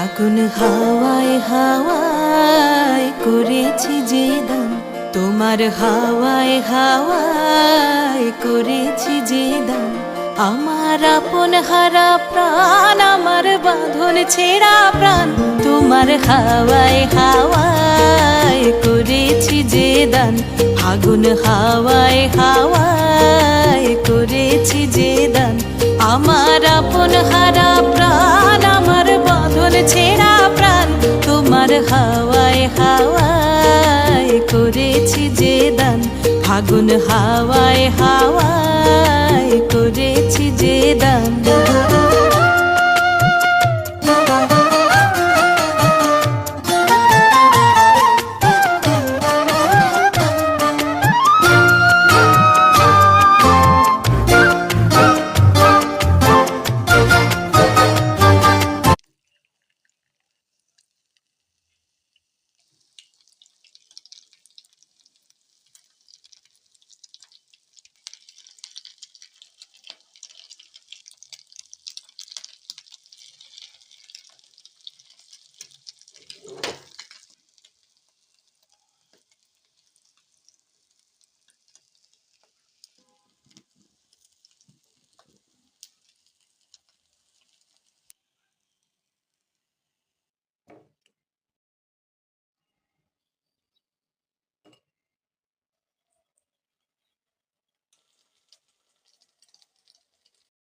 ফাগুন হাওয়ায় হাওয়ায় করেছি যে দান, তোমার হাওয়ায় হাওয়ায় করেছি যে দান। আমার আপন হারা প্রাণ, আমার বাঁধন ছেঁড়া প্রাণ, তোমার হাওয়ায় হাওয়ায় করেছি যে দান। ফাগুন হাওয়ায় হাওয়ায় করেছি যে দান। আমার আপন হারা প্রাণ, আমার বাঁধন ছেঁড়া প্রাণ, তোমার হাওয়ায় হাওয়ায় করেছি যে দান। ফাগুন হাওয়ায় হাওয়ায় করেছি যে দান।